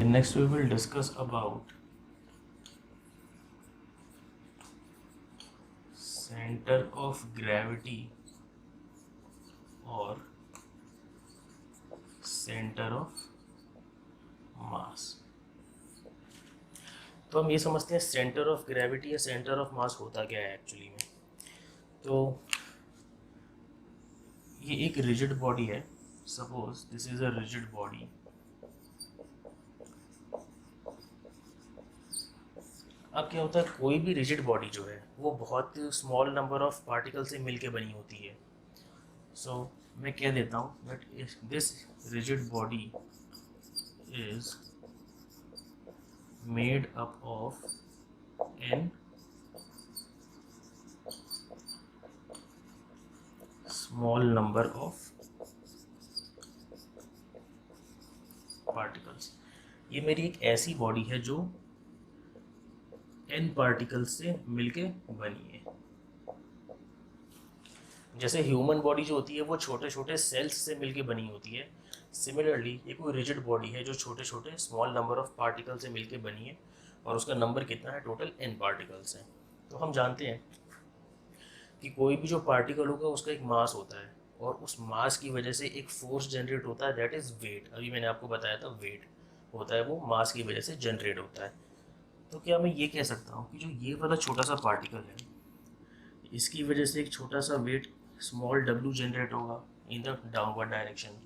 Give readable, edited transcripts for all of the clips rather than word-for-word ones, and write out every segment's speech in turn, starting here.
next we will discuss about center of gravity और center of mass। तो हम ये समझते हैं सेंटर ऑफ ग्रेविटी या सेंटर ऑफ मास होता क्या है एक्चुअली में। तो ये एक रिजिड बॉडी है। Suppose this is a rigid body. अब क्या होता है, कोई भी रिजिड बॉडी जो है वो बहुत स्मॉल नंबर ऑफ पार्टिकल से मिलके बनी होती है। सो मैं कह देता हूँ that this rigid body is made up of n small number of particles. ये मेरी एक ऐसी बॉडी है जो n पार्टिकल्स से मिलके बनी है। जैसे ह्यूमन बॉडी जो होती है वो छोटे छोटे सेल्स से मिलके बनी होती है, सिमिलरली ये कोई रिजिड बॉडी है जो छोटे छोटे स्मॉल नंबर ऑफ पार्टिकल से मिलके बनी है और उसका नंबर कितना है, टोटल n पार्टिकल्स हैं। तो हम जानते हैं कि कोई भी जो पार्टिकल होगा उसका एक मास होता है और उस मास की वजह से एक फोर्स जनरेट होता है, दैट इज़ वेट। अभी मैंने आपको बताया था वेट होता है वो मास की वजह से जनरेट होता है। तो क्या मैं ये कह सकता हूँ कि जो ये वाला छोटा सा पार्टिकल है इसकी वजह से एक छोटा सा वेट स्मॉल w जनरेट होगा इन द डाउनवर्ड डायरेक्शन।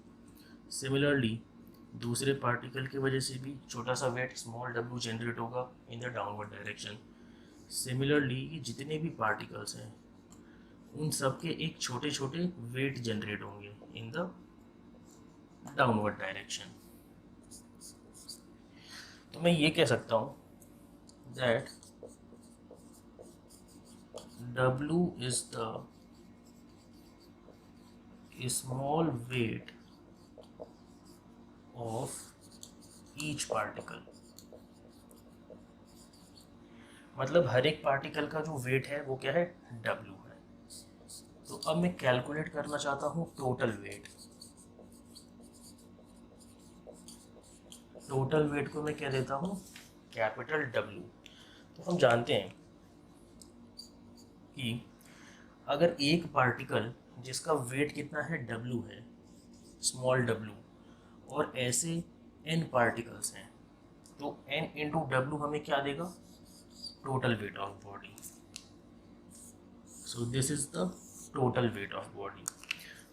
सिमिलरली दूसरे पार्टिकल की वजह से भी छोटा सा वेट स्मॉल w जनरेट होगा इन द डाउनवर्ड डायरेक्शन। सिमिलरली ये जितने भी पार्टिकल्स हैं उन सब के एक छोटे छोटे वेट जनरेट होंगे इन द डाउनवर्ड डायरेक्शन। तो मैं ये कह सकता हूँ that W is the small weight of each particle। मतलब हर एक पार्टिकल का जो वेट है वो क्या है, W है। तो अब मैं कैलकुलेट करना चाहता हूँ टोटल वेट। टोटल वेट को मैं कह देता हूँ कैपिटल W। तो हम जानते हैं कि अगर एक पार्टिकल जिसका वेट कितना है W है, स्मॉल w, और ऐसे n पार्टिकल्स हैं तो n इंटू W हमें क्या देगा, total weight of body. So this is the total weight of body.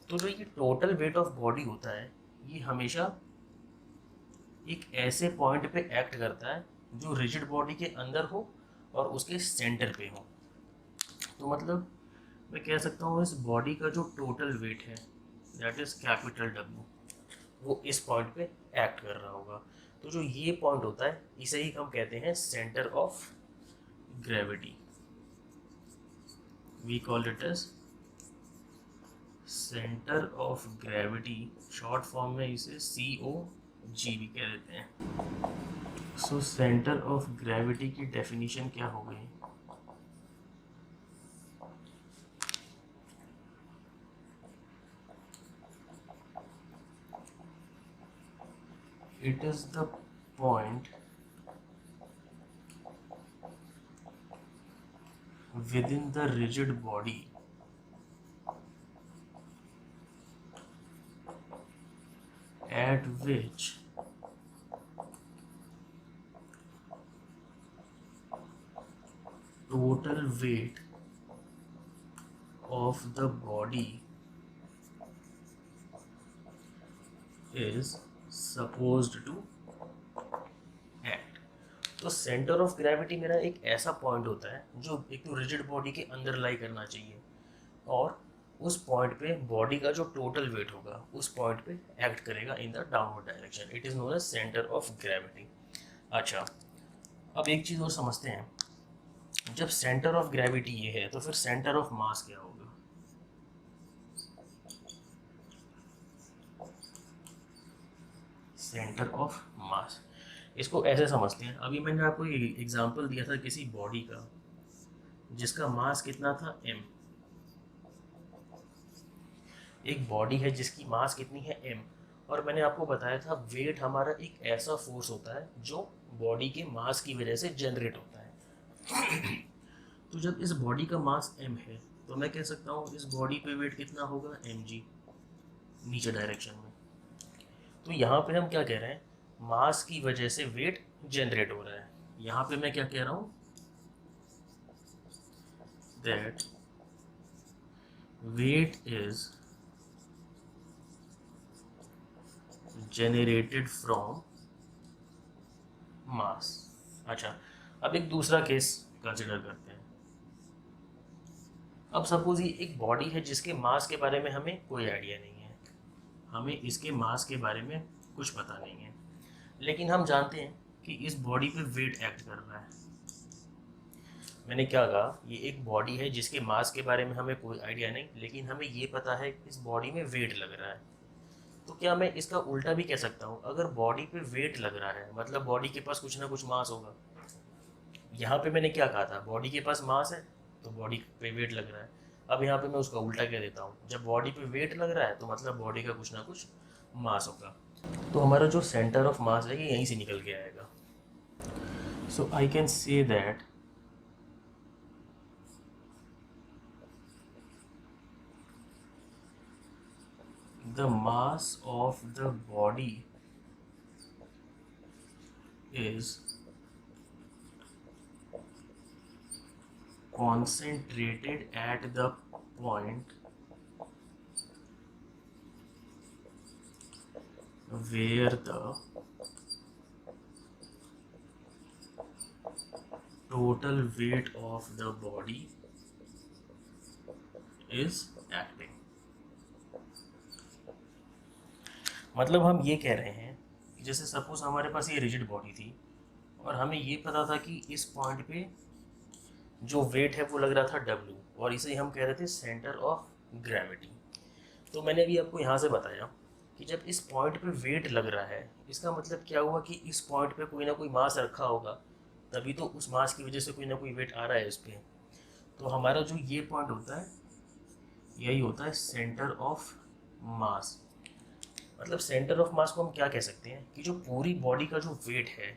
तो जो ये टोटल वेट ऑफ बॉडी होता है ये हमेशा एक ऐसे पॉइंट पे एक्ट करता है जो रिजिड बॉडी के अंदर हो और उसके सेंटर पे हो। तो मतलब मैं कह सकता हूँ इस बॉडी का जो टोटल वेट है दैट इज कैपिटल W, वो इस पॉइंट पे एक्ट कर रहा होगा। तो जो ये पॉइंट होता है इसे ही हम कहते हैं centre of gravity. We call it as centre of gravity, short form में इसे COG भी कह देते हैं। सो सेंटर ऑफ ग्रेविटी की डेफिनेशन क्या हो गई, it is the point within the rigid body at which total weight of the body is supposed to act। तो सेंटर ऑफ ग्रेविटी मेरा एक ऐसा पॉइंट होता है जो एक तो रिजिड बॉडी के अंदर लाई करना चाहिए और उस पॉइंट पे बॉडी का जो टोटल वेट होगा उस पॉइंट पे एक्ट करेगा in the downward direction. It is known as centre of gravity. अच्छा, अब एक चीज़ और समझते हैं, जब सेंटर ऑफ ग्रेविटी ये है तो फिर सेंटर ऑफ मास क्या होगा। सेंटर ऑफ मास, इसको ऐसे समझते हैं। अभी मैंने आपको एग्जांपल दिया था किसी बॉडी का जिसका मास कितना था m। एक बॉडी है जिसकी मास कितनी है m और मैंने आपको बताया था वेट हमारा एक ऐसा फोर्स होता है जो बॉडी के मास की वजह से जनरेट होता है। तो जब इस बॉडी का मास m है तो मैं कह सकता हूँ इस बॉडी पे वेट कितना होगा mg, नीचे डायरेक्शन में। तो यहाँ पे हम क्या कह रहे हैं, मास की वजह से वेट जनरेट हो रहा है। यहाँ पे मैं क्या कह रहा हूँ, that weight is generated from mass. अच्छा, अब एक दूसरा केस कंसिडर करते हैं। अब सपोज ये एक बॉडी है जिसके मास के बारे में हमें कोई आइडिया नहीं है, हमें इसके मास के बारे में कुछ पता नहीं है, लेकिन हम जानते हैं कि इस बॉडी पे वेट एक्ट कर रहा है। मैंने क्या कहा, ये एक बॉडी है जिसके मास के बारे में हमें कोई आइडिया नहीं, लेकिन हमें ये पता है कि इस बॉडी में वेट लग रहा है। तो क्या मैं इसका उल्टा भी कह सकता हूँ, अगर बॉडी पे वेट लग रहा है मतलब बॉडी के पास कुछ ना कुछ मास होगा। यहाँ पे मैंने क्या कहा था, बॉडी के पास मास है तो बॉडी पे वेट लग रहा है। अब यहाँ पे मैं उसका उल्टा कह देता हूँ, जब बॉडी पे वेट लग रहा है तो मतलब बॉडी का कुछ ना कुछ मास होगा। तो हमारा जो सेंटर ऑफ मास है ये यहीं से निकल के आएगा। So I can say that the mass of the body is concentrated at the point where the total weight of the body is acting। मतलब हम ये कह रहे हैं कि जैसे सपोज हमारे पास ये रिजिड बॉडी थी और हमें ये पता था कि इस पॉइंट पे जो वेट है वो लग रहा था W, और इसे हम कह रहे थे सेंटर ऑफ ग्रेविटी। तो मैंने अभी आपको यहाँ से बताया कि जब इस पॉइंट पे वेट लग रहा है इसका मतलब क्या हुआ कि इस पॉइंट पे कोई ना कोई मास रखा होगा, तभी तो उस मास की वजह से कोई ना कोई वेट आ रहा है इस पर। तो हमारा जो ये पॉइंट होता है यही होता है सेंटर ऑफ मास। मतलब सेंटर ऑफ मास को हम क्या कह सकते हैं कि जो पूरी बॉडी का जो वेट है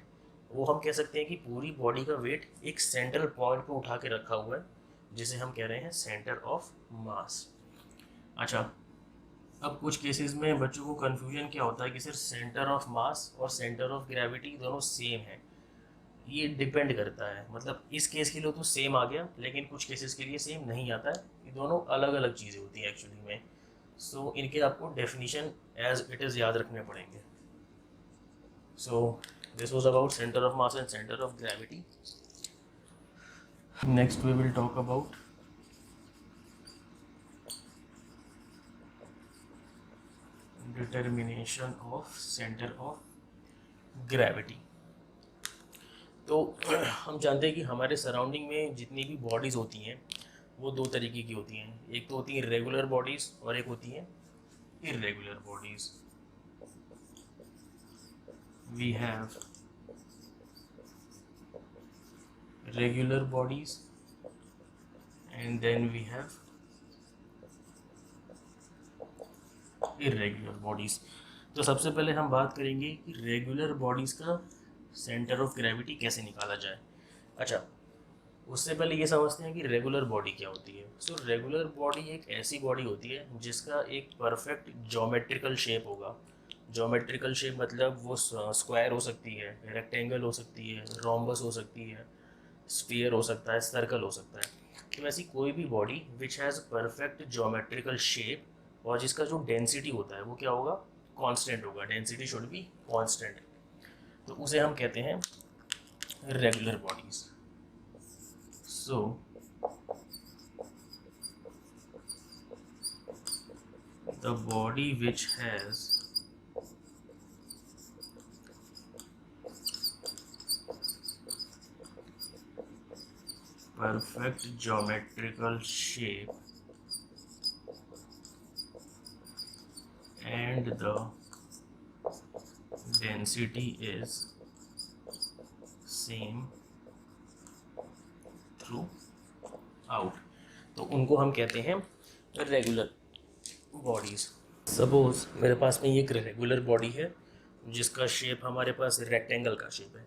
वो हम कह सकते हैं कि पूरी बॉडी का वेट एक सेंट्रल पॉइंट पे उठा के रखा हुआ है, जिसे हम कह रहे हैं सेंटर ऑफ मास। अच्छा, अब कुछ केसेस में बच्चों को कन्फ्यूजन क्या होता है कि सिर्फ सेंटर ऑफ मास और सेंटर ऑफ ग्रेविटी दोनों सेम है। ये डिपेंड करता है, मतलब इस केस के लिए तो सेम आ गया, लेकिन कुछ केसेस के लिए सेम नहीं आता है। ये दोनों अलग अलग चीज़ें होती हैं एक्चुअली में। सो इनके आपको डेफिनेशन एज इट इज़ याद रखने पड़ेंगे। So this was about centre of mass and centre of gravity. Next we will talk about determination of centre of gravity. तो हम जानते हैं कि हमारे सराउंडिंग में जितनी भी बॉडीज़ होती हैं वो दो तरीके की होती हैं, एक तो होती हैं रेगुलर बॉडीज़ और एक होती हैं irregular bodies. We have regular bodies and then we have irregular bodies. तो सबसे पहले हम बात करेंगे कि रेगुलर बॉडीज़ का सेंटर ऑफ ग्रेविटी कैसे निकाला जाए। अच्छा, उससे पहले ये समझते हैं कि रेगुलर बॉडी क्या होती है। सो रेगुलर बॉडी एक ऐसी बॉडी होती है जिसका एक परफेक्ट ज्योमेट्रिकल शेप होगा। ज्योमेट्रिकल शेप मतलब वो स्क्वायर हो सकती है, रेक्टेंगल हो सकती है, रोम्बस हो सकती है, स्फीयर हो सकता है, सर्कल हो सकता है। तो ऐसी कोई भी body which has perfect geometrical shape और जिसका जो डेंसिटी होता है वो क्या होगा, कांस्टेंट होगा। डेंसिटी शुड बी कांस्टेंट, तो उसे हम कहते हैं regular bodies. So the body which has perfect geometrical shape and the density is same through out, तो उनको हम कहते हैं रेगुलर बॉडीज़। सपोज मेरे पास में ये एक रेगुलर बॉडी है जिसका शेप हमारे पास रेक्टेंगल का शेप है।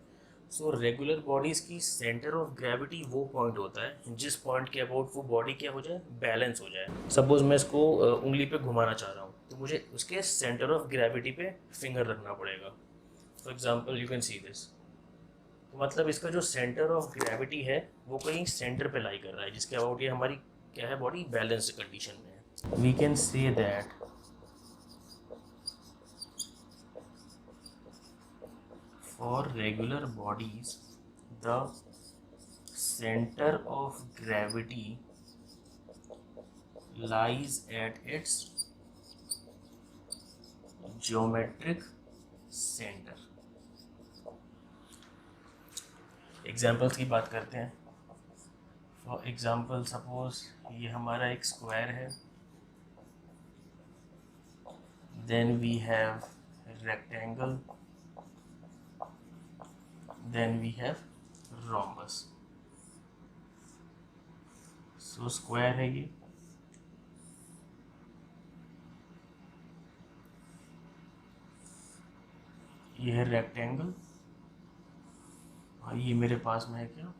सो रेगुलर बॉडीज़ की सेंटर ऑफ ग्रेविटी वो पॉइंट होता है जिस पॉइंट के अबाउट वो बॉडी क्या हो जाए, बैलेंस हो जाए। सपोज मैं इसको उंगली पे घुमाना चाह रहा हूँ तो मुझे उसके सेंटर ऑफ ग्रेविटी पे फिंगर रखना पड़ेगा। For example you can see this. तो मतलब इसका जो सेंटर ऑफ ग्रेविटी है वो कहीं सेंटर पे लाई कर रहा है जिसके अबाउट ये हमारी क्या है, बॉडी बैलेंस्ड कंडीशन में है। We can say that for regular bodies the center of gravity lies at its geometric center। Examples की बात करते हैं। फॉर एग्जाम्पल सपोज ये हमारा एक स्क्वायर है, then we have rectangle, then we have rhombus। so square है ये है रेक्टेंगल और ये मेरे पास में है क्या,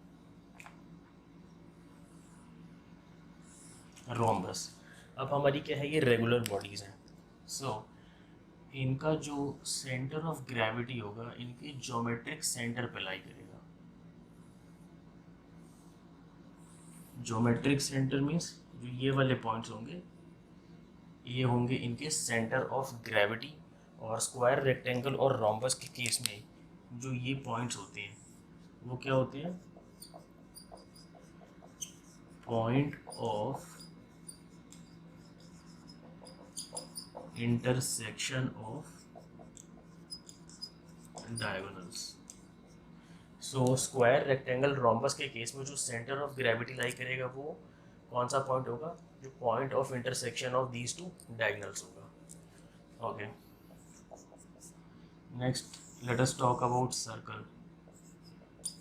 रोम्बस। अब हमारी क्या है, ये रेगुलर बॉडीज़ हैं। सो इनका जो सेंटर ऑफ ग्रेविटी होगा इनके ज्योमेट्रिक सेंटर पे लाई करेगा। ज्योमेट्रिक सेंटर मीन्स जो ये वाले पॉइंट्स होंगे ये होंगे इनके सेंटर ऑफ ग्रेविटी। और स्क्वायर, रेक्टेंगल और रोम्बस के केस में जो ये पॉइंट्स होते हैं वो क्या होते हैं, point of intersection of diagonals. So square, rectangle, rhombus के केस में जो सेंटर ऑफ ग्रेविटी लाई करेगा वो कौन सा पॉइंट होगा, जो point of intersection of these two diagonals होगा। Okay, next let us talk about circle.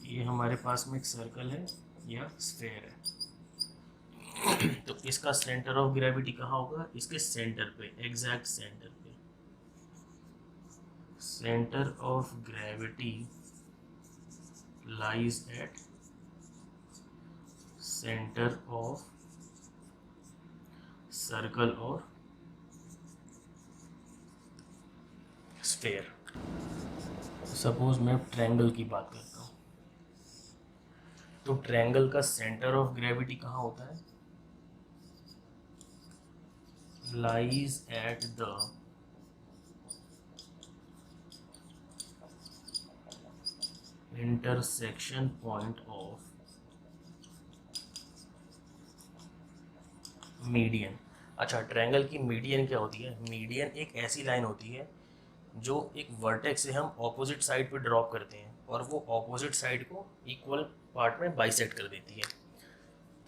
ये हमारे पास में एक सर्कल है या स्फेयर है। तो इसका सेंटर ऑफ ग्रेविटी कहाँ होगा, इसके सेंटर पे, एग्जैक्ट सेंटर पे। Centre of gravity lies at centre of circle और स्फेयर। सपोज मैं ट्रायंगल की बात करता हूँ तो ट्रायंगल का सेंटर ऑफ ग्रेविटी कहाँ होता है, lies at the intersection point of median. अच्छा, ट्रायंगल की मीडियन क्या होती है, मीडियन एक ऐसी लाइन होती है जो एक वर्टेक्स से हम ऑपोजिट साइड पे ड्रॉप करते हैं और वो ऑपोजिट साइड को इक्वल पार्ट में बाइसेक्ट कर देती है।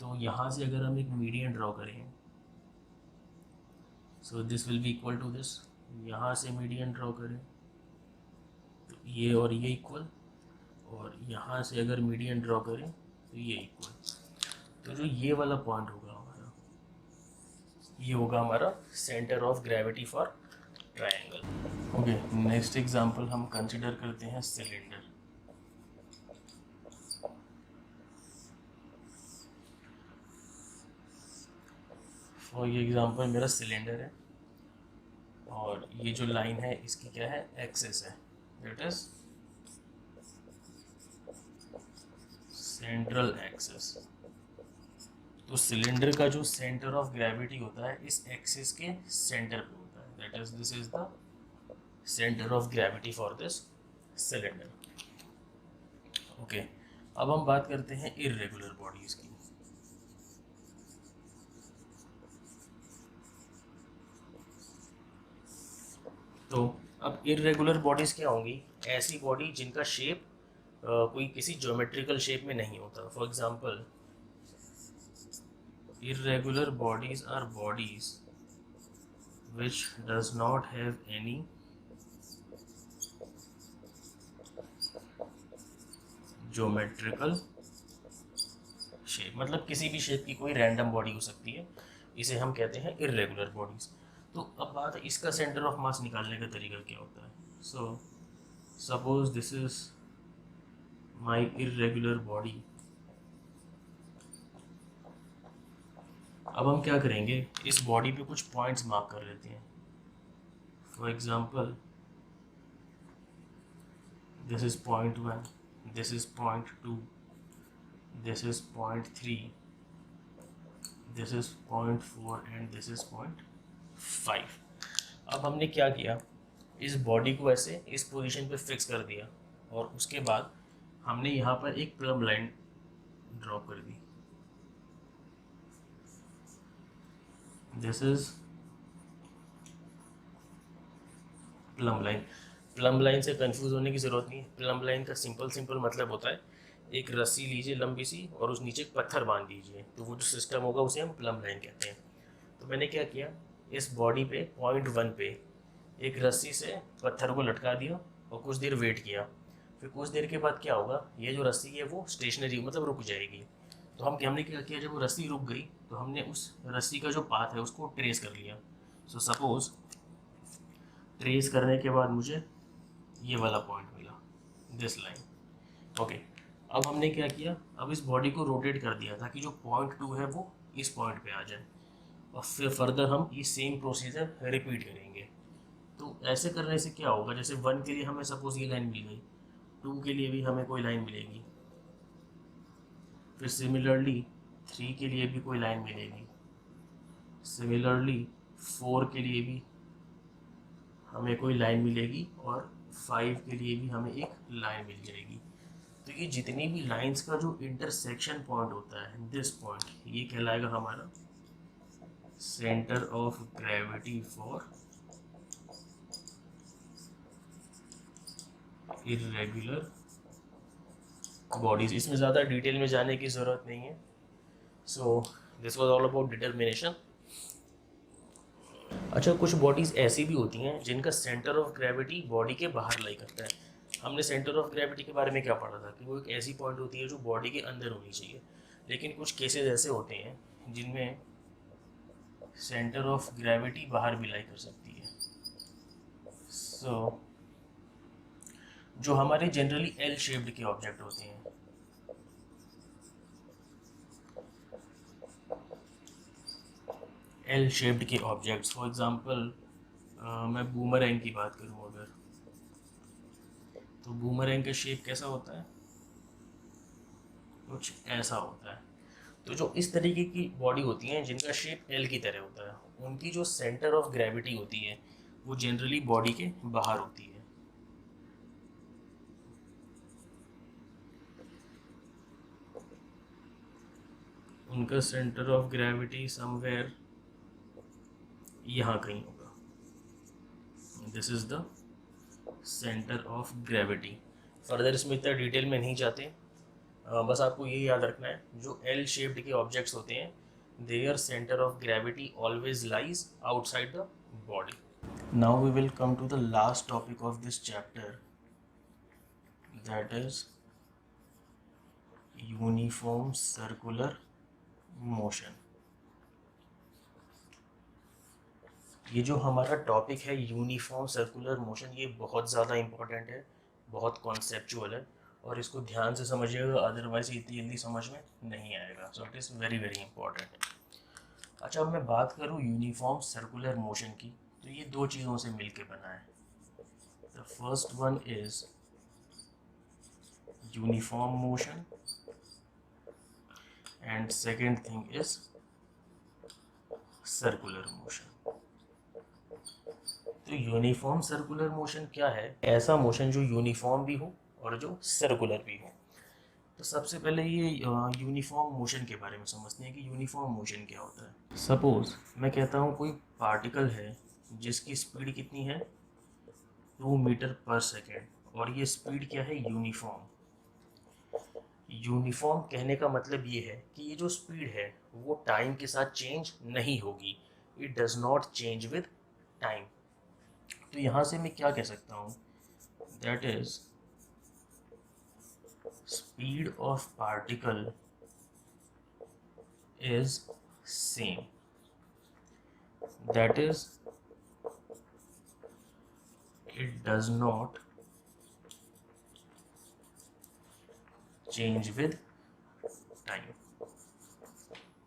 तो यहाँ से अगर हम एक मीडियन ड्रॉ करें, so this will be equal to this. यहाँ से मीडियन ड्रॉ करें तो ये और ये इक्वल, और यहाँ से अगर मीडियन ड्रॉ करें तो ये इक्वल। तो जो ये वाला पॉइंट होगा हमारा, ये होगा हमारा centre of gravity for triangle. Okay, next example हम कंसिडर करते हैं सिलेंडर। और ये एग्जांपल मेरा सिलेंडर है और ये जो लाइन है इसकी क्या है, एक्सिस है, दैट इज सेंट्रल एक्सिस। तो सिलेंडर का जो सेंटर ऑफ ग्रेविटी होता है इस एक्सिस के सेंटर पे होता है, that is this is the centre of gravity for this cylinder. Okay, अब हम बात करते हैं इर्रेगुलर बॉडीज की। तो अब इर्रेगुलर बॉडीज क्या होंगी, ऐसी बॉडी जिनका शेप कोई किसी ज्योमेट्रिकल शेप में नहीं होता। For example, irregular bodies are bodies which does not have any geometrical shape। मतलब किसी भी शेप की कोई रैंडम बॉडी हो सकती है, इसे हम कहते हैं इर्रेगुलर बॉडीज। तो अब बात है इसका सेंटर ऑफ मास निकालने का तरीका क्या होता है। So suppose this is my irregular body. अब हम क्या करेंगे, इस बॉडी पे कुछ पॉइंट्स मार्क कर लेते हैं। For example this is point 1, this is point 2, this is point 3, this is point 4 and this is point 5। अब हमने क्या किया, इस बॉडी को ऐसे इस पोजीशन पे फिक्स कर दिया और उसके बाद हमने यहाँ पर एक प्लम लाइन ड्रॉ कर दी। This is plumb line. Plumb line से कंफ्यूज होने की ज़रूरत नहीं है। प्लम लाइन का सिंपल मतलब होता है एक रस्सी लीजिए लंबी सी और उस नीचे एक पत्थर बांध दीजिए, तो वो जो सिस्टम होगा उसे हम प्लम लाइन कहते हैं। तो मैंने क्या किया, इस बॉडी पे पॉइंट 1 पे एक रस्सी से पत्थर को लटका दिया और कुछ देर वेट किया। फिर कुछ देर के बाद क्या होगा, ये जो रस्सी है वो स्टेशनरी मतलब रुक जाएगी। तो हमने क्या किया, जब वो रस्सी रुक गई तो हमने उस रस्सी का जो पाथ है उसको ट्रेस कर लिया। सो सपोज ट्रेस करने के बाद मुझे ये वाला पॉइंट मिला, दिस लाइन। ओके, अब हमने क्या किया, अब इस बॉडी को रोटेट कर दिया ताकि जो पॉइंट 2 है वो इस पॉइंट पे आ जाए और फिर फर्दर हम ये सेम प्रोसीजर रिपीट करेंगे। तो ऐसे करने से क्या होगा, जैसे 1 के लिए हमें सपोज ये लाइन मिल गई, 2 के लिए भी हमें कोई लाइन मिलेगी, फिर सिमिलरली 3 के लिए भी कोई लाइन मिलेगी, सिमिलरली 4 के लिए भी हमें कोई लाइन मिलेगी और 5 के लिए भी हमें एक लाइन मिल जाएगी। तो ये जितनी भी लाइंस का जो इंटरसेक्शन पॉइंट होता है, दिस पॉइंट, ये कहलाएगा हमारा centre of gravity for irregular bodies. इसमें ज़्यादा डिटेल में जाने की ज़रूरत नहीं है। सो this was all about determination. अच्छा, कुछ बॉडीज़ ऐसी भी होती हैं जिनका सेंटर ऑफ ग्रेविटी बॉडी के बाहर लाई करता है। हमने सेंटर ऑफ ग्रेविटी के बारे में क्या पढ़ा था कि वो एक ऐसी पॉइंट होती है जो बॉडी के अंदर होनी चाहिए, लेकिन कुछ केसेस ऐसे होते हैं जिनमें सेंटर ऑफ ग्रेविटी बाहर भी लाई कर सकती है। सो जो हमारे जनरली एल शेप्ड के ऑब्जेक्ट होते हैं, एल शेप्ड के ऑब्जेक्ट्स, फॉर एग्जांपल मैं बूमरैंग की बात करूं अगर, तो बूमरैंग का शेप कैसा होता है, कुछ ऐसा होता है। तो जो इस तरीके की बॉडी होती हैं जिनका शेप एल की तरह होता है, उनकी जो सेंटर ऑफ ग्रेविटी होती है वो जनरली बॉडी के बाहर होती है। उनका सेंटर ऑफ ग्रेविटी समवेयर यहाँ कहीं होगा। This is the centre of gravity. Further इसमें इतना डिटेल में नहीं जाते, बस आपको ये याद रखना है, जो एल शेप्ड के ऑब्जेक्ट्स होते हैं their centre of gravity always lies outside the body. Now we will come to the last topic of this chapter, that is uniform circular motion. ये जो हमारा टॉपिक है यूनिफॉर्म सर्कुलर मोशन, ये बहुत ज़्यादा इम्पोर्टेंट है, बहुत कॉन्सेप्चुअल है और इसको ध्यान से समझिएगा, अदरवाइज इतनी जल्दी समझ में नहीं आएगा। So it is very very important. अच्छा, अब मैं बात करूँ यूनिफॉर्म सर्कुलर मोशन की, तो ये दो चीज़ों से मिलके बना है। The first one is uniform motion and second thing is circular motion. तो यूनिफॉर्म सर्कुलर मोशन क्या है, ऐसा मोशन जो यूनिफॉर्म भी हो और जो सर्कुलर भी हो। तो सबसे पहले ये यूनिफॉर्म मोशन के बारे में समझते हैं कि यूनिफॉर्म मोशन क्या होता है। सपोज मैं कहता हूँ कोई पार्टिकल है जिसकी स्पीड कितनी है, 2 मीटर पर सेकेंड, और ये स्पीड क्या है, यूनिफॉर्म। यूनिफॉर्म कहने का मतलब ये है कि ये जो स्पीड है वो टाइम के साथ चेंज नहीं होगी, it does not change with time. तो यहाँ से मैं क्या कह सकता हूँ, that is speed of particle is same, that is it does not change with time.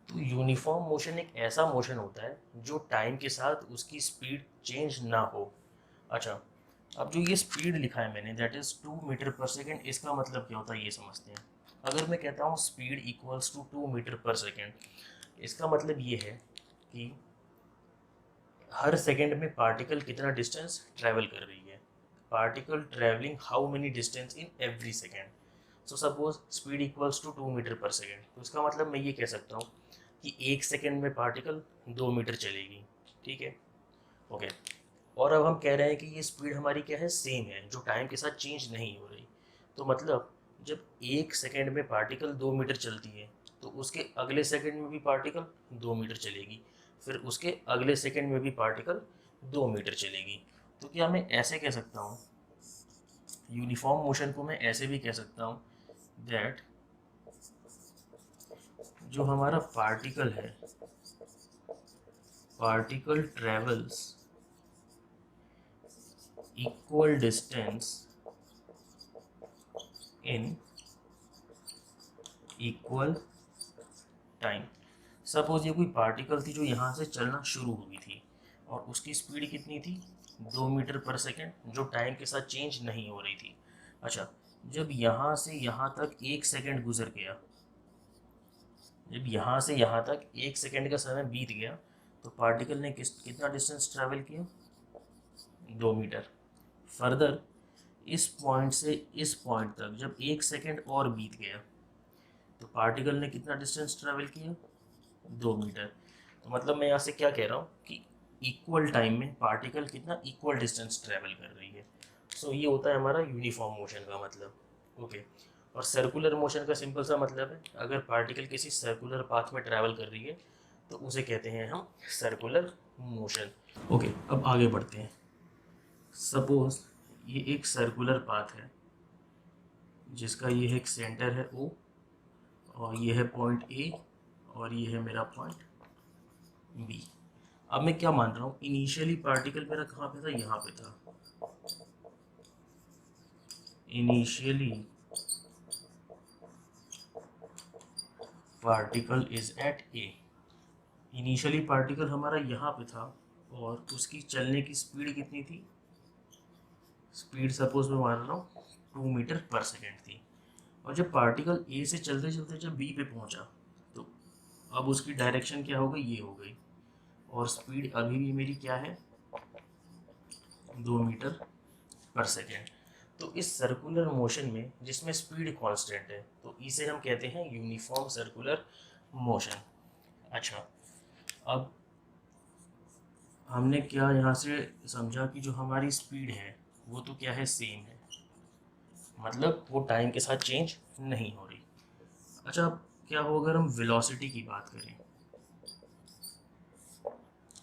तो यूनिफॉर्म मोशन एक ऐसा मोशन होता है जो टाइम के साथ उसकी स्पीड चेंज ना हो। अच्छा, अब जो ये स्पीड लिखा है मैंने, that is 2 metre per second, इसका मतलब क्या होता है ये समझते हैं। अगर मैं कहता हूँ speed equals to 2 metre per second, इसका मतलब ये है कि हर सेकेंड में पार्टिकल कितना डिस्टेंस ट्रैवल कर रही है। Particle travelling how many distance in every second. So suppose speed equals to 2 metre per second, तो इसका मतलब मैं ये कह सकता हूँ कि 1 सेकेंड में पार्टिकल 2 मीटर चलेगी। ठीक है, ओके। और अब हम कह रहे हैं कि ये स्पीड हमारी क्या है, सेम है, जो टाइम के साथ चेंज नहीं हो रही। तो मतलब जब 1 सेकेंड में पार्टिकल 2 मीटर चलती है तो उसके अगले सेकेंड में भी पार्टिकल 2 मीटर चलेगी, फिर उसके अगले सेकेंड में भी पार्टिकल 2 मीटर चलेगी। तो क्या मैं ऐसे कह सकता हूँ, यूनिफॉर्म मोशन को मैं ऐसे भी कह सकता हूँ दैट जो हमारा पार्टिकल है, particle travels equal distance in equal time. Suppose ये कोई पार्टिकल थी जो यहाँ से चलना शुरू हुई थी और उसकी स्पीड कितनी थी, 2 मीटर पर सेकेंड, जो टाइम के साथ चेंज नहीं हो रही थी। अच्छा, जब यहाँ से यहाँ तक 1 सेकेंड गुजर गया, जब यहाँ से यहाँ तक 1 सेकेंड का समय बीत गया, तो पार्टिकल ने कितना डिस्टेंस ट्रैवल किया, 2 मीटर। फर्दर इस पॉइंट से इस पॉइंट तक जब 1 सेकेंड और बीत गया, तो पार्टिकल ने कितना डिस्टेंस ट्रैवल किया, 2 मीटर। तो मतलब मैं यहाँ से क्या कह रहा हूँ कि इक्वल टाइम में पार्टिकल कितना इक्वल डिस्टेंस ट्रैवल कर रही है। सो ये होता है हमारा यूनिफॉर्म मोशन का मतलब। ओके, और सर्कुलर मोशन का सिंपल सा मतलब है, अगर पार्टिकल किसी सर्कुलर पाथ में ट्रैवल कर रही है तो उसे कहते हैं हम सर्कुलर मोशन। ओके, अब आगे बढ़ते हैं। सपोज ये एक सर्कुलर पाथ है जिसका ये एक सेंटर है O, और ये है पॉइंट A, और ये है मेरा पॉइंट B। अब मैं क्या मान रहा हूँ, इनिशियली पार्टिकल मेरा कहाँ पे था, यहाँ पे था। Initially particle is at A। Initially particle हमारा यहाँ पे था और उसकी चलने की स्पीड कितनी थी, स्पीड सपोज मैं मान रहा हूँ 2 मीटर पर सेकेंड थी। और जब पार्टिकल ए से चलते चलते जब बी पे पहुँचा, तो अब उसकी डायरेक्शन क्या हो गई, ये हो गई, और स्पीड अभी भी मेरी क्या है, 2 मीटर पर सेकेंड। तो इस सर्कुलर मोशन में जिसमें स्पीड कांस्टेंट है, तो इसे हम कहते हैं यूनिफॉर्म सर्कुलर मोशन। अच्छा, अब हमने क्या यहाँ से समझा कि जो हमारी स्पीड है वो तो क्या है, सेम है, मतलब वो टाइम के साथ चेंज नहीं हो रही। अच्छा, अब क्या हो अगर हम वेलोसिटी की बात करें,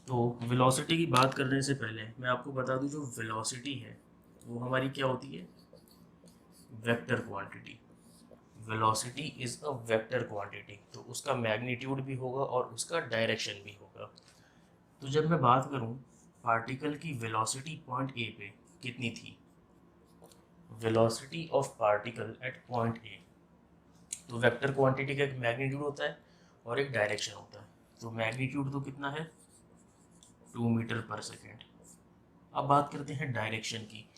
तो वेलोसिटी की बात करने से पहले मैं आपको बता दूं, जो वेलोसिटी है वो हमारी क्या होती है, vector quantity. Velocity is a vector quantity, तो उसका मैग्नीट्यूड भी होगा और उसका डायरेक्शन भी होगा। तो जब मैं बात करूं पार्टिकल की वेलोसिटी पॉइंट ए पे कितनी थी, velocity of particle at point A, तो वेक्टर क्वांटिटी का एक मैग्नीट्यूड होता है और एक डायरेक्शन होता है। तो मैग्नीट्यूड तो कितना है, 2 मीटर पर सेकेंड। अब बात करते हैं डायरेक्शन की,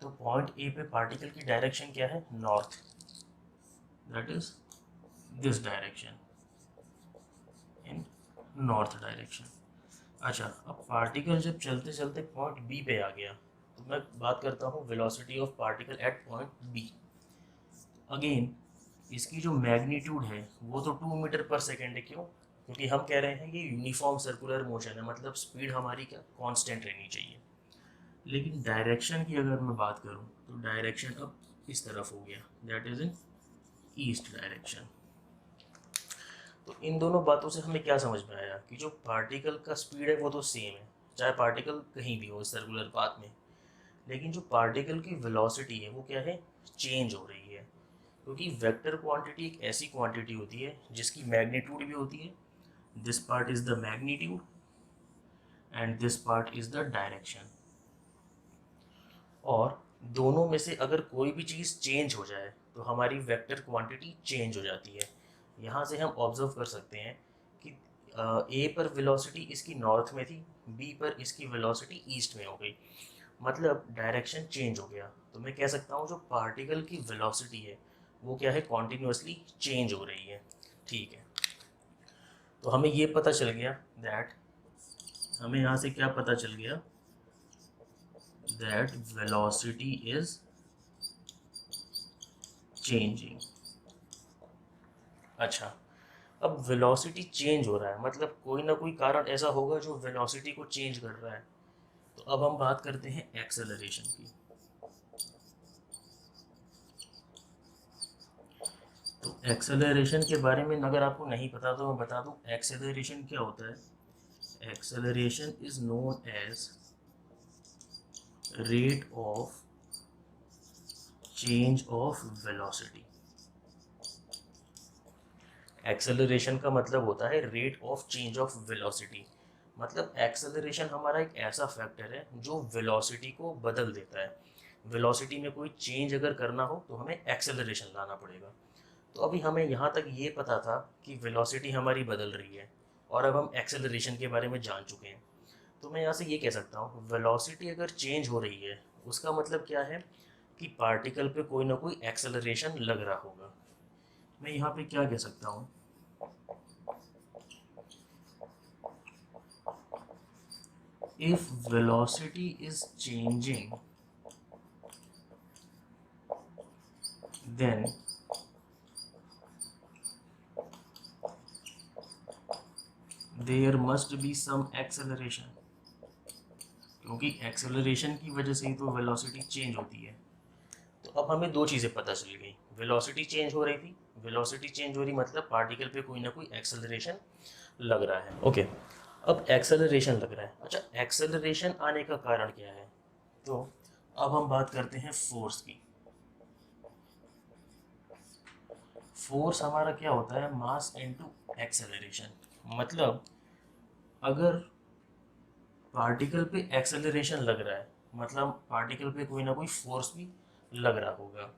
तो पॉइंट ए पे पार्टिकल की डायरेक्शन क्या है, north, that is this direction, in north direction. अच्छा, अब पार्टिकल जब चलते चलते पॉइंट बी पे आ गया, तो मैं बात करता हूँ velocity of particle at point B. Again इसकी जो मैग्नीट्यूड है वो तो 2 मीटर पर सेकेंड है। क्यों, क्योंकि हम कह रहे हैं ये यूनिफॉर्म सर्कुलर मोशन है, मतलब स्पीड हमारी क्या कांस्टेंट रहनी चाहिए। लेकिन डायरेक्शन की अगर मैं बात करूँ तो डायरेक्शन अब इस तरफ हो गया, that is in east direction. तो इन दोनों बातों से हमें क्या समझ में आया कि जो पार्टिकल का स्पीड है वो तो सेम है, चाहे पार्टिकल कहीं भी हो सर्कुलर पाथ में, लेकिन जो पार्टिकल की वेलोसिटी है वो क्या है, चेंज हो रही है। क्योंकि वेक्टर क्वांटिटी एक ऐसी क्वांटिटी होती है जिसकी मैग्नीट्यूड भी होती है, this part is the magnitude and this part is the direction. और दोनों में से अगर कोई भी चीज़ चेंज हो जाए तो हमारी वेक्टर क्वांटिटी चेंज हो जाती है। यहाँ से हम ऑब्जर्व कर सकते हैं कि ए पर वेलोसिटी इसकी नॉर्थ में थी, बी पर इसकी वेलोसिटी ईस्ट में हो गई, मतलब डायरेक्शन चेंज हो गया। तो मैं कह सकता हूँ जो पार्टिकल की वेलोसिटी है वो क्या है, कॉन्टिन्यूसली चेंज हो रही है। ठीक है, तो हमें ये पता चल गया दैट, हमें यहाँ से क्या पता चल गया, दैट वेलोसिटी इज चेंजिंग। अच्छा, अब वेलोसिटी चेंज हो रहा है मतलब कोई ना कोई कारण ऐसा होगा जो वेलोसिटी को चेंज कर रहा है। तो अब हम बात करते हैं एक्सेलरेशन की। तो एक्सेलरेशन के बारे में अगर आपको नहीं पता तो मैं बता दूं, एक्सेलरेशन क्या होता है। Acceleration is known as rate of change of velocity. Acceleration का मतलब होता है rate of change of velocity. मतलब एक्सेलरेशन हमारा एक ऐसा फैक्टर है जो वेलोसिटी को बदल देता है। वेलोसिटी में कोई चेंज अगर करना हो तो हमें एक्सेलरेशन लाना पड़ेगा। तो अभी हमें यहाँ तक ये पता था कि वेलोसिटी हमारी बदल रही है और अब हम एक्सेलरेशन के बारे में जान चुके हैं। तो मैं यहाँ से ये कह सकता हूँ वेलोसिटी अगर चेंज हो रही है उसका मतलब क्या है कि पार्टिकल पे कोई ना कोई एक्सेलरेशन लग रहा होगा। मैं यहाँ पे क्या कह सकता हूँ, if velocity is changing then there must be some acceleration, क्योंकि एक्सेलरेशन की वजह से ही तो वेलोसिटी चेंज होती है। तो अब हमें दो चीज़ें पता चल गई, वेलोसिटी चेंज हो रही थी, वेलोसिटी चेंज हो रही मतलब पार्टिकल पे कोई ना कोई एक्सेलरेशन लग रहा है। ओके, अब एक्सेलरेशन लग रहा है। अच्छा, एक्सेलरेशन आने का कारण क्या है, तो अब हम बात करते हैं फोर्स की। फोर्स हमारा क्या होता है, मास इनटू एक्सेलरेशन। मतलब अगर पार्टिकल पे एक्सेलरेशन लग रहा है मतलब पार्टिकल पे कोई ना कोई फोर्स भी लग रहा होगा।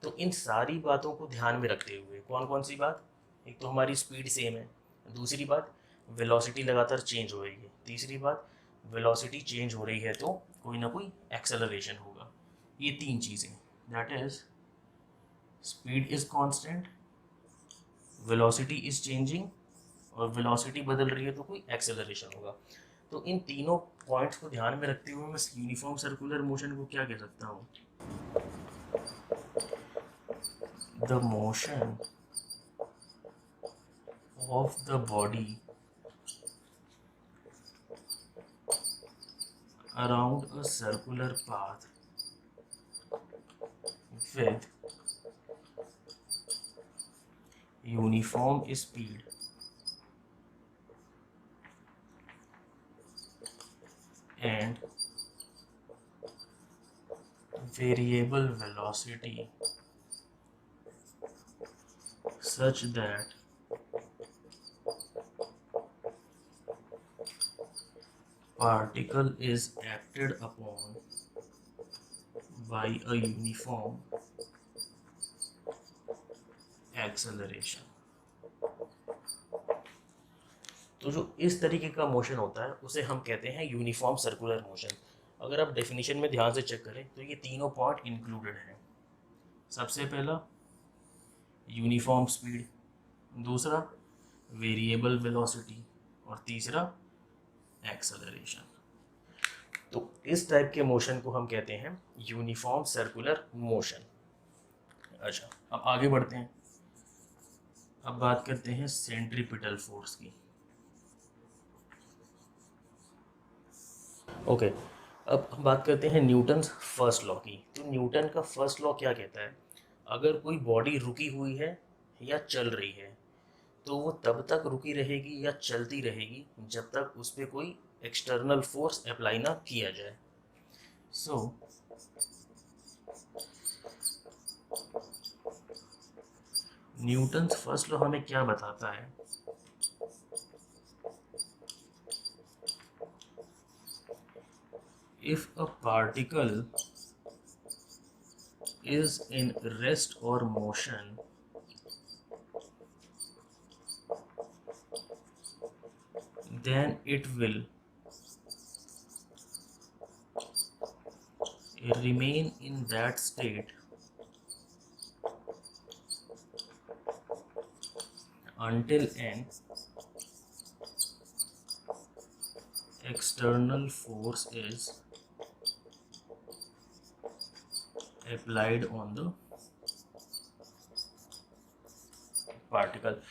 तो इन सारी बातों को ध्यान में रखते हुए, कौन कौन सी बात, एक तो हमारी स्पीड सेम है, दूसरी बात वेलोसिटी लगातार चेंज हो रही है, तीसरी बात वेलोसिटी चेंज हो रही है तो कोई ना कोई एक्सेलरेशन होगा। ये तीन चीज़ें, that is speed is constant, velocity is changing और वेलोसिटी बदल रही है तो कोई एक्सेलरेशन होगा। तो इन तीनों पॉइंट्स को ध्यान में रखते हुए मैं यूनिफॉर्म सर्कुलर मोशन को क्या कह सकता हूँ, the motion of the body around a circular path with uniform speed and variable velocity such that particle is acted upon by a uniform acceleration। तो जो इस तरीके का मोशन होता है उसे हम कहते हैं यूनिफॉर्म सर्कुलर मोशन। अगर आप डेफिनेशन में ध्यान से चेक करें तो ये तीनों पॉइंट इंक्लूडेड हैं। सबसे पहला यूनिफॉर्म स्पीड, दूसरा वेरिएबल वेलोसिटी और तीसरा एक्सेलरेशन। तो इस टाइप के मोशन को हम कहते हैं यूनिफॉर्म सर्कुलर मोशन। अच्छा, अब आगे बढ़ते हैं। अब बात करते हैं सेंट्रीपिटल फोर्स की। ओके, अब हम बात करते हैं न्यूटन्स फर्स्ट लॉ की। तो न्यूटन का फर्स्ट लॉ क्या कहता है, अगर कोई बॉडी रुकी हुई है या चल रही है तो वो तब तक रुकी रहेगी या चलती रहेगी जब तक उस पर कोई एक्सटर्नल फोर्स अप्लाई ना किया जाए। सो न्यूटन्स फर्स्ट लॉ हमें क्या बताता है, if a particle is in rest or motion, then it will remain in that state until an external force is applied on the particle.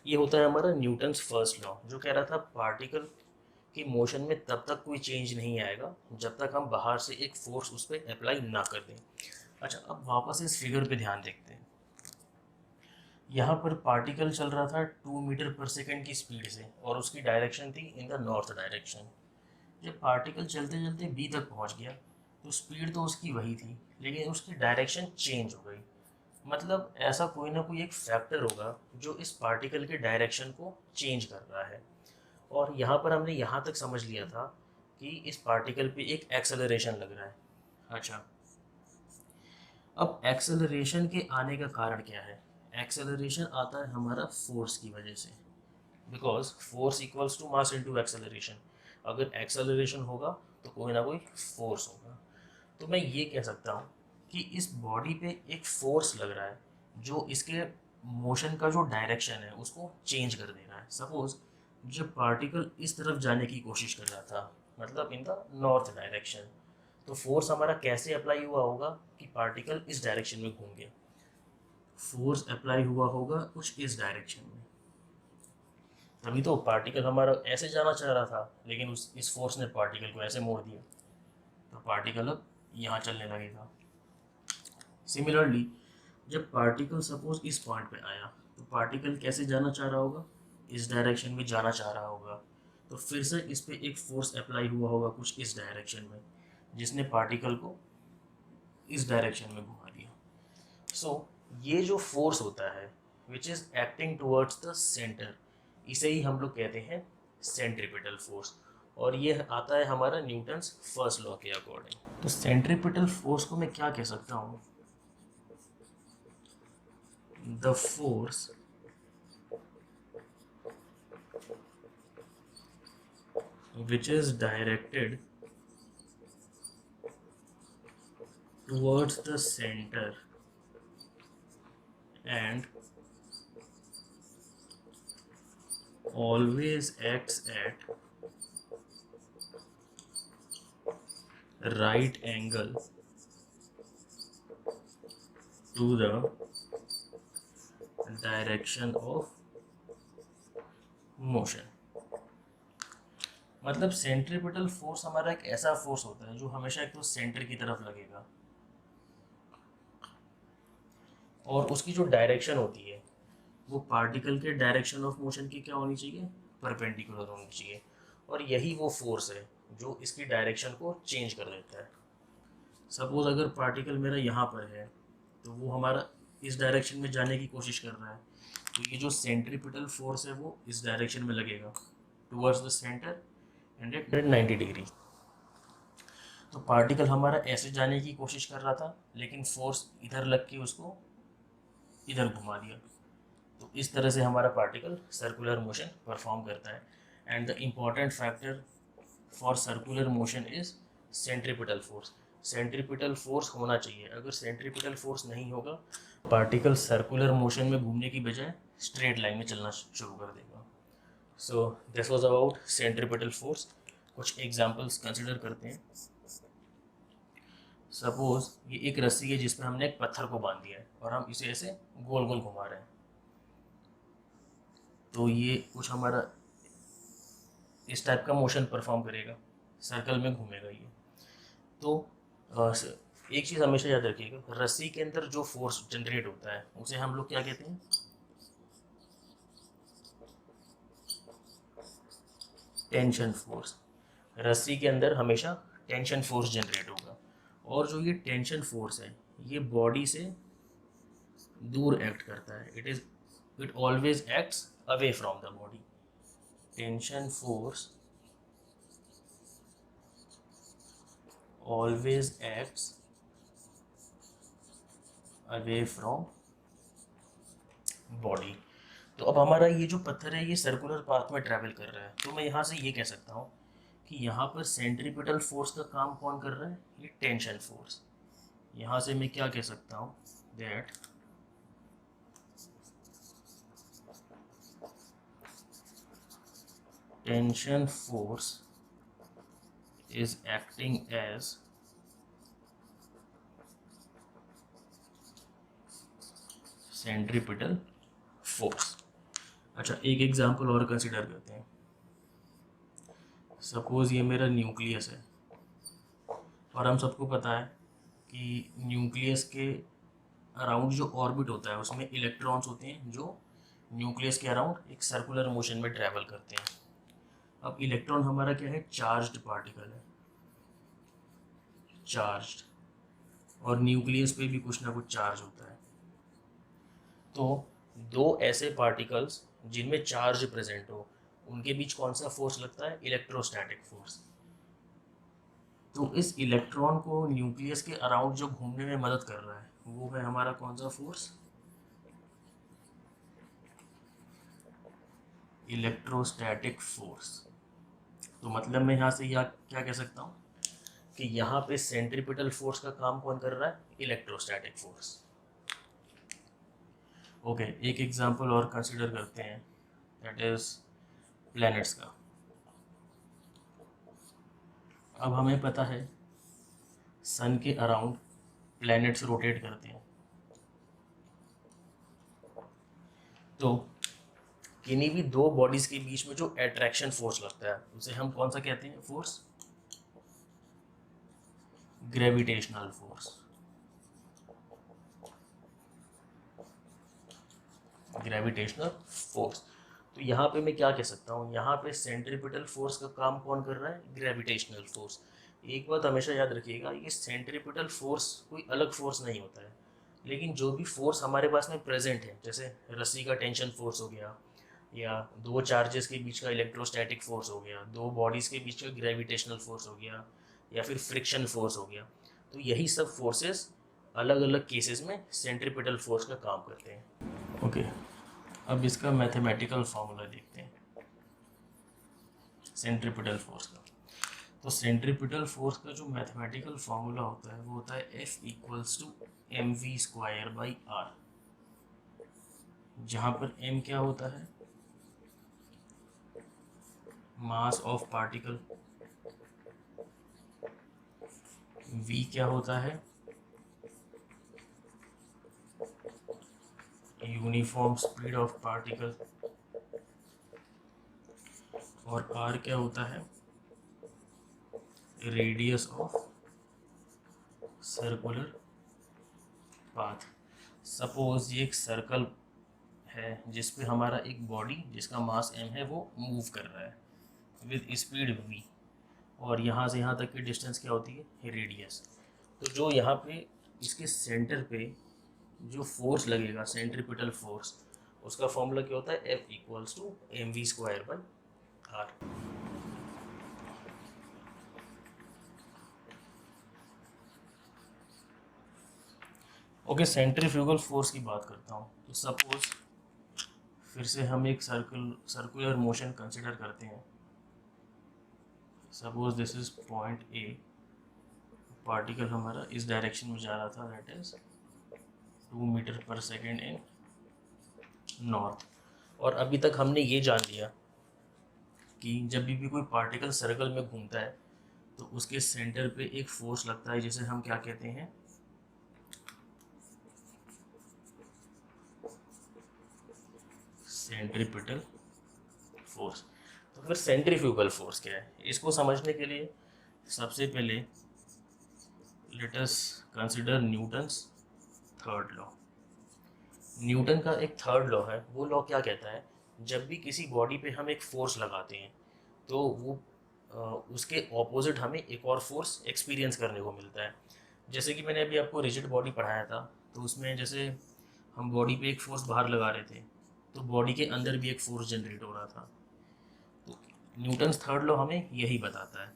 ये होता है हमारा न्यूटन्स फर्स्ट लॉ, जो कह रहा था पार्टिकल की मोशन में तब तक कोई चेंज नहीं आएगा जब तक हम बाहर से एक फोर्स उस पर अप्लाई ना कर दें। अच्छा, अब वापस इस फिगर पे ध्यान देखते हैं। यहाँ पर पार्टिकल चल रहा था 2 मीटर पर सेकेंड की स्पीड से और उसकी डायरेक्शन थी इन द नॉर्थ डायरेक्शन। जब पार्टिकल चलते चलते बी तक पहुँच गया तो स्पीड तो उसकी वही थी, लेकिन उसकी डायरेक्शन चेंज हो गई। मतलब ऐसा कोई ना कोई एक फैक्टर होगा जो इस पार्टिकल के डायरेक्शन को चेंज कर रहा है। और यहाँ पर हमने यहाँ तक समझ लिया था कि इस पार्टिकल पे एक एक्सेलरेशन लग रहा है। अच्छा, अब एक्सेलरेशन के आने का कारण क्या है? एक्सेलरेशन आता है हमारा फोर्स की वजह से, because force equals to mass into acceleration. अगर एक्सेलरेशन होगा तो कोई ना कोई फोर्स होगा। तो मैं ये कह सकता हूँ कि इस बॉडी पे एक फोर्स लग रहा है जो इसके मोशन का जो डायरेक्शन है उसको चेंज कर दे रहा है। सपोज जब पार्टिकल इस तरफ जाने की कोशिश कर रहा था, मतलब इन द नॉर्थ डायरेक्शन, तो फोर्स हमारा कैसे अप्लाई हुआ होगा कि पार्टिकल इस डायरेक्शन में घूम गया। फोर्स अप्लाई हुआ होगा कुछ इस डायरेक्शन में, तभी तो पार्टिकल हमारा ऐसे जाना चाह रहा था, लेकिन इस फोर्स ने पार्टिकल को ऐसे मोड़ दिया, तो पार्टिकल अब यहाँ चलने लगेगा। सिमिलरली जब पार्टिकल सपोज इस पॉइंट पे आया तो पार्टिकल कैसे जाना चाह रहा होगा? इस डायरेक्शन में जाना चाह रहा होगा। तो फिर से इस पे एक फोर्स अप्लाई हुआ होगा कुछ इस डायरेक्शन में, जिसने पार्टिकल को इस डायरेक्शन में घुमा दिया। सो ये जो फोर्स होता है which is acting towards the centre, इसे ही हम लोग कहते हैं सेंट्रीपिटल फोर्स। और ये आता है हमारा न्यूटन्स फर्स्ट लॉ के अकॉर्डिंग। तो सेंट्रीपिटल फोर्स को मैं क्या कह सकता हूँ? The force which is directed towards the center and always acts at right angle to the direction of motion. मतलब सेंट्रीपिटल फोर्स हमारा एक ऐसा फोर्स होता है जो हमेशा एक तो सेंटर की तरफ लगेगा, और उसकी जो डायरेक्शन होती है वो पार्टिकल के डायरेक्शन ऑफ मोशन की क्या होनी चाहिए? परपेंडिकुलर होनी चाहिए। और यही वो फोर्स है जो इसकी डायरेक्शन को चेंज कर देता है। सपोज अगर पार्टिकल मेरा यहाँ पर है तो वो हमारा इस डायरेक्शन में जाने की कोशिश कर रहा है, तो ये जो सेंट्रीपिटल फोर्स है वो इस डायरेक्शन में लगेगा towards the centre and at 90 degree. तो पार्टिकल हमारा ऐसे जाने की कोशिश कर रहा था, लेकिन फोर्स इधर लग के उसको इधर घुमा दिया। तो इस तरह से हमारा पार्टिकल सर्कुलर मोशन परफॉर्म करता है। And the important factor for circular motion is centripetal force. Centripetal force होना चाहिए। अगर सेंट्रीपिटल फोर्स नहीं होगा, पार्टिकल सर्कुलर मोशन में घूमने की बजाय स्ट्रेट लाइन में चलना शुरू कर देगा। सो this was about centripetal force. कुछ एग्जांपल्स कंसिडर करते हैं। सपोज ये एक रस्सी है जिसमें हमने एक पत्थर को बांध दिया है और हम इसे ऐसे गोल गोल घुमा रहे हैं, तो ये कुछ हमारा इस टाइप का मोशन परफॉर्म करेगा, सर्कल में घूमेगा ये। तो एक चीज़ हमेशा याद रखिएगा, रस्सी के अंदर जो फोर्स जनरेट होता है उसे हम लोग क्या कहते हैं? Tension force. रस्सी के अंदर हमेशा टेंशन फोर्स जनरेट होगा, और जो ये टेंशन फोर्स है ये बॉडी से दूर एक्ट करता है। It always acts away from the body. Tension force always acts away from body. तो अब हमारा ये जो पत्थर है ये सर्कुलर पाथ में ट्रैवल कर रहा है, तो मैं यहाँ से ये कह सकता हूँ कि यहाँ पर सेंट्रीपिटल फोर्स का काम कौन कर रहा है, ये टेंशन फोर्स। यहाँ से मैं क्या कह सकता हूँ, that tension force is acting as centripetal force. अच्छा, एक एग्जांपल और कंसिडर करते हैं। सपोज ये मेरा न्यूक्लियस है और हम सबको पता है कि न्यूक्लियस के अराउंड जो ऑर्बिट होता है उसमें इलेक्ट्रॉन्स होते हैं जो न्यूक्लियस के अराउंड एक सर्कुलर मोशन में ट्रैवल करते हैं। अब इलेक्ट्रॉन हमारा क्या है, चार्ज्ड पार्टिकल है, चार्ज्ड, और न्यूक्लियस पे भी कुछ ना कुछ चार्ज होता है। तो दो ऐसे पार्टिकल्स जिनमें चार्ज प्रेजेंट हो उनके बीच कौन सा फोर्स लगता है, इलेक्ट्रोस्टैटिक फोर्स। तो इस इलेक्ट्रॉन को न्यूक्लियस के अराउंड जो घूमने में मदद कर रहा है वो है हमारा कौन सा फोर्स, इलेक्ट्रोस्टैटिक फोर्स। तो मतलब मैं यहाँ से क्या कह सकता हूँ कि यहाँ पे सेंट्रीपिटल फोर्स का काम कौन कर रहा है, इलेक्ट्रोस्टैटिक फोर्स। ओके, एक एग्जांपल और कंसिडर करते हैं, दैट इज प्लैनेट्स का। अब हमें पता है सन के अराउंड प्लैनेट्स रोटेट करते हैं, तो किन्हीं भी दो बॉडीज के बीच में जो अट्रैक्शन फोर्स लगता है उसे हम कौन सा कहते हैं, force, gravitational force. Gravitational force. तो यहाँ पे मैं क्या कह सकता हूँ, यहाँ पे सेंट्रीपिटल फोर्स का काम कौन कर रहा है, ग्रेविटेशनल फोर्स। एक बात हमेशा याद रखिएगा, ये सेंट्रीपिटल फोर्स कोई अलग फोर्स नहीं होता है, लेकिन जो भी फोर्स हमारे पास में प्रेजेंट है, जैसे रस्सी का टेंशन फोर्स हो गया, या दो चार्जेस के बीच का इलेक्ट्रोस्टैटिक फोर्स हो गया, दो बॉडीज़ के बीच का ग्रेविटेशनल फोर्स हो गया, या फिर फ्रिक्शन फोर्स हो गया, तो यही सब फोर्सेस अलग अलग केसेस में सेंट्रीपिटल फोर्स का काम करते हैं। ओके, अब इसका मैथमेटिकल फार्मूला देखते हैं सेंट्रीपिटल फोर्स का। तो सेंट्रीपिटल फोर्स का जो मैथमेटिकल फार्मूला होता है वो होता है F इक्वल्स टू mv²/r, जहाँ पर m क्या होता है, मास ऑफ पार्टिकल, v क्या होता है, यूनिफॉर्म स्पीड ऑफ पार्टिकल, और r क्या होता है, radius of circular path. Suppose ये एक सर्कल है जिस पे हमारा एक बॉडी जिसका मास m है वो मूव कर रहा है विद स्पीड v, और यहाँ से यहाँ तक की डिस्टेंस क्या होती है, रेडियस। तो जो यहाँ पे इसके सेंटर पे जो फोर्स लगेगा, सेंट्रीपिटल फोर्स, उसका फॉर्मूला क्या होता है, F equals to mv²/r। Okay, centrifugal force की बात करता हूँ। तो सपोज फिर से हम एक सर्कुलर मोशन कंसिडर करते हैं। Suppose this is point A, particle हमारा इस डायरेक्शन में जा रहा था, that is 2 metre per second in north. और अभी तक हमने ये जान लिया कि जब भी कोई पार्टिकल सर्कल में घूमता है तो उसके सेंटर पे एक फोर्स लगता है जिसे हम क्या कहते हैं, सेंट्रीपिटल फोर्स। तो फिर सेंट्रीफ्यूगल फोर्स क्या है, इसको समझने के लिए सबसे पहले let us consider Newton's third law. Newton का एक थर्ड लॉ है, वो लॉ क्या कहता है, जब भी किसी बॉडी पे हम एक फोर्स लगाते हैं तो वो उसके ऑपोजिट हमें एक और फोर्स एक्सपीरियंस करने को मिलता है। जैसे कि मैंने अभी आपको रिजिड बॉडी पढ़ाया था, तो उसमें जैसे हम बॉडी पे एक फोर्स बाहर लगा रहे थे तो बॉडी के अंदर भी एक फोर्स जनरेट हो रहा था। तो न्यूटन्स थर्ड लॉ हमें यही बताता है।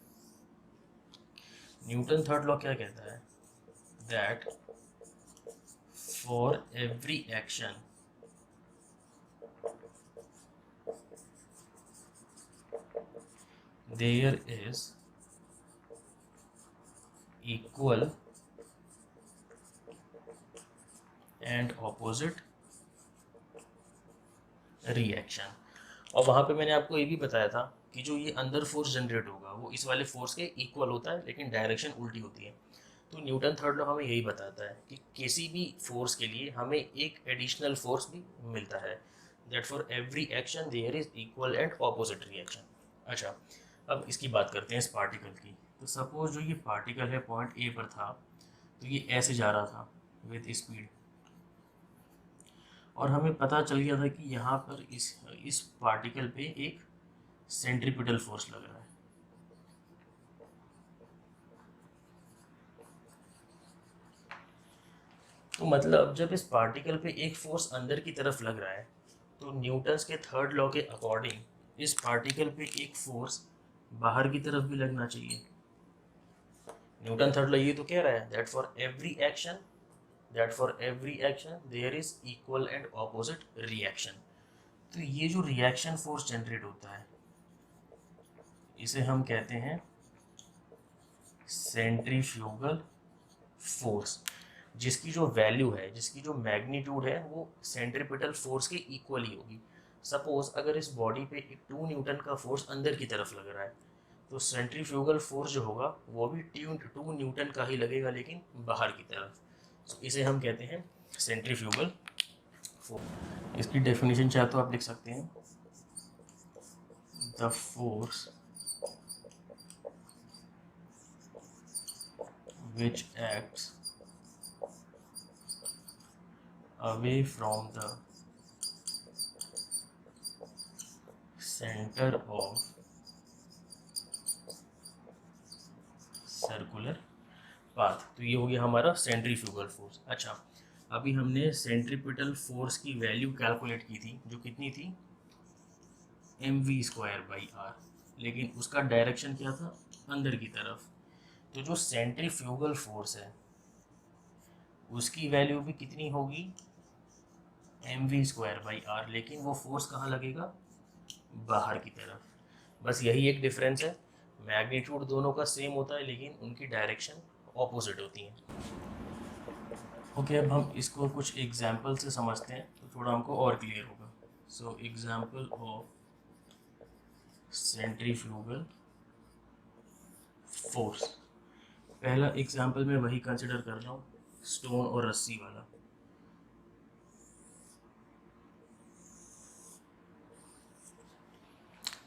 न्यूटन थर्ड लॉ क्या कहता है, that for every action there is equal and opposite reaction. और वहाँ पे मैंने आपको ये भी बताया था कि जो ये अंदर फोर्स जनरेट होगा वो इस वाले फोर्स के इक्वल होता है, लेकिन डायरेक्शन उल्टी होती है। तो न्यूटन थर्ड लॉ हमें यही बताता है कि किसी भी फोर्स के लिए हमें एक एडिशनल फोर्स भी मिलता है, that for every action there is equal and opposite reaction. अच्छा, अब इसकी बात करते हैं इस पार्टिकल की। तो सपोज जो ये पार्टिकल है पॉइंट ए पर था, तो ये ऐसे जा रहा था विद स्पीड, और हमें पता चल गया था कि यहाँ पर इस पार्टिकल पे एक सेंट्रीपिटल फोर्स लग रहा है। तो मतलब जब इस पार्टिकल पे एक फोर्स अंदर की तरफ लग रहा है, तो न्यूटन्स के थर्ड लॉ के अकॉर्डिंग इस पार्टिकल पे एक फोर्स बाहर की तरफ भी लगना चाहिए। न्यूटन थर्ड लॉ ये तो कह रहा है that for every action there is equal and opposite reaction. तो ये जो रिएक्शन फोर्स जनरेट होता है इसे हम कहते हैं सेंट्रीफ्यूगल फोर्स, जिसकी जो वैल्यू है, जिसकी जो मैग्नीट्यूड है, वो सेंट्रीपिटल फोर्स के इक्वल ही होगी। सपोज अगर इस बॉडी पे एक 2 न्यूटन का फोर्स अंदर की तरफ लग रहा है, तो सेंट्रीफ्यूगल फोर्स जो होगा वो भी 2 न्यूटन का ही लगेगा, लेकिन बाहर की तरफ। तो इसे हम कहते हैं सेंट्रीफ्यूगल फोर्स। इसकी डेफिनेशन चाहे तो आप लिख सकते हैं, the force which acts away from the center of circular path। तो ये हो गया हमारा सेंट्रीफ्यूगल फोर्स। अच्छा, अभी हमने सेंट्रीपिटल फोर्स की वैल्यू कैलकुलेट की थी, जो कितनी थी mv²/r, लेकिन उसका डायरेक्शन क्या था, अंदर की तरफ। तो जो सेंट्रीफ्यूगल फोर्स है उसकी वैल्यू भी कितनी होगी, mv²/r, लेकिन वो फोर्स कहाँ लगेगा, बाहर की तरफ। बस यही एक डिफरेंस है, मैग्नीट्यूड दोनों का सेम होता है, लेकिन उनकी डायरेक्शन ऑपोजिट होती है। ओके, अब हम इसको कुछ एग्जाम्पल से समझते हैं तो थोड़ा हमको और क्लियर होगा। So example of centrifugal force. पहला एग्जाम्पल मैं वही कंसिडर कर रहा हूँ, स्टोन और रस्सी वाला।